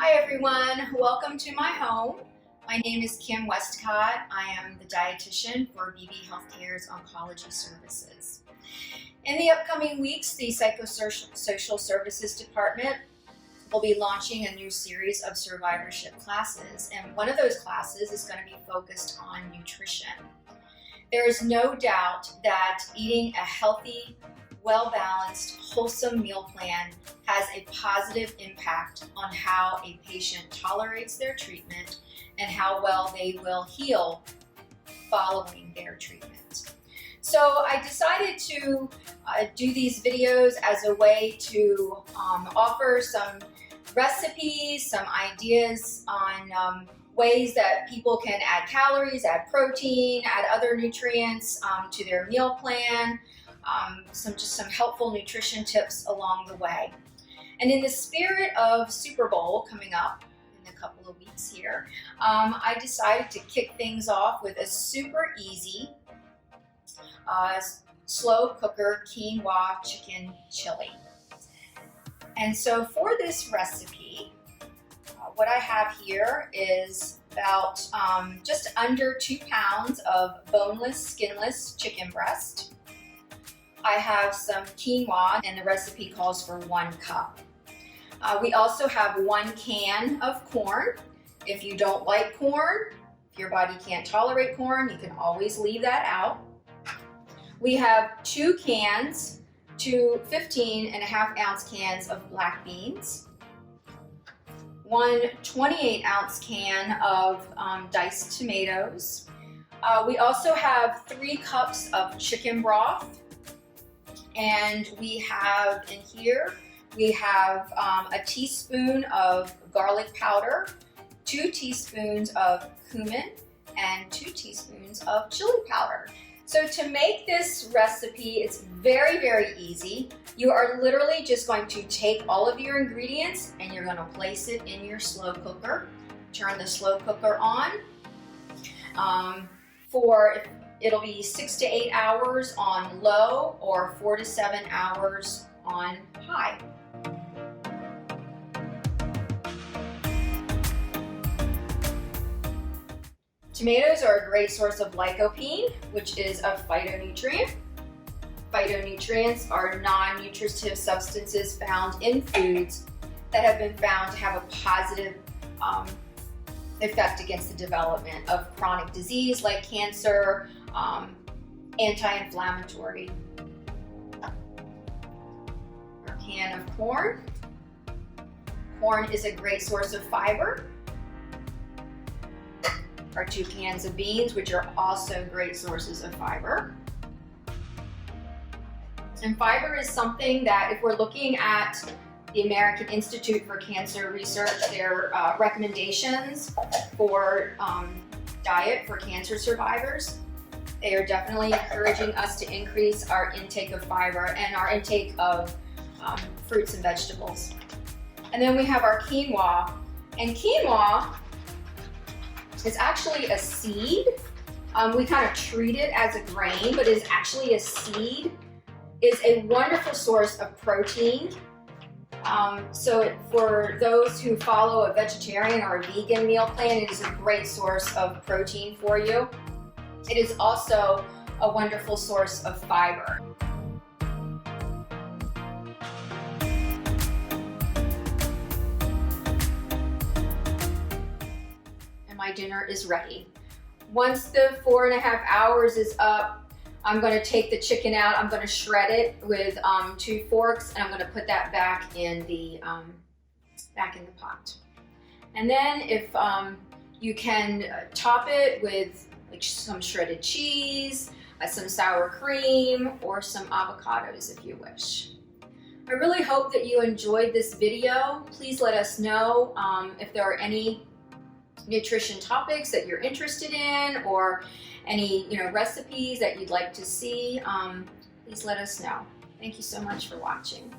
Hi everyone, welcome to my home. My name is Kim Westcott. I am the dietitian for BB Healthcare's oncology services. In the upcoming weeks, the Psychosocial Services Department will be launching a new series of survivorship classes, and one of those classes is going to be focused on nutrition. There is no doubt that eating a healthy, well-balanced, wholesome meal plan has a positive impact on how a patient tolerates their treatment and how well they will heal following their treatment. So I decided to do these videos as a way to offer some recipes, some ideas on ways that people can add calories, add protein, add other nutrients to their meal plan. Some helpful nutrition tips along the way. And in the spirit of Super Bowl coming up in a couple of weeks here, I decided to kick things off with a super easy, slow cooker quinoa chicken chili. And so for this recipe, what I have here is about just under 2 pounds of boneless, skinless chicken breast. I have some quinoa, and the recipe calls for 1 cup. We also have 1 can of corn. If you don't like corn, if your body can't tolerate corn, you can always leave that out. We have 2 cans, 2 15.5-ounce cans of black beans, 1 28-ounce can of diced tomatoes. We also have 3 cups of chicken broth. And we have in here, we have a teaspoon of garlic powder, 2 teaspoons of cumin, and 2 teaspoons of chili powder. So to make this recipe, it's very, very easy. You are literally just going to take all of your ingredients and you're going to place it in your slow cooker. Turn the slow cooker on. It'll be 6 to 8 hours on low or 4 to 7 hours on high. Tomatoes are a great source of lycopene, which is a phytonutrient. Phytonutrients are non-nutritive substances found in foods that have been found to have a positive effect against the development of chronic disease like cancer, anti-inflammatory. Our can of corn. Corn is a great source of fiber. Our 2 cans of beans, which are also great sources of fiber. And fiber is something that, if we're looking at the American Institute for Cancer Research, their recommendations for diet for cancer survivors, they are definitely encouraging us to increase our intake of fiber and our intake of fruits and vegetables. And then we have our quinoa. And quinoa is actually a seed. We kind of treat it as a grain, but is actually a seed. It's a wonderful source of protein. So for those who follow a vegetarian or a vegan meal plan, it is a great source of protein for you. It is also a wonderful source of fiber. And my dinner is ready. Once the 4.5 hours is up, I'm going to take the chicken out. I'm going to shred it with 2 forks, and I'm going to put that back in the pot. And then if you can top it with like some shredded cheese, some sour cream, or some avocados if you wish. I really hope that you enjoyed this video. Please let us know if there are any nutrition topics that you're interested in, or any recipes that you'd like to see. Please let us know. Thank you so much for watching.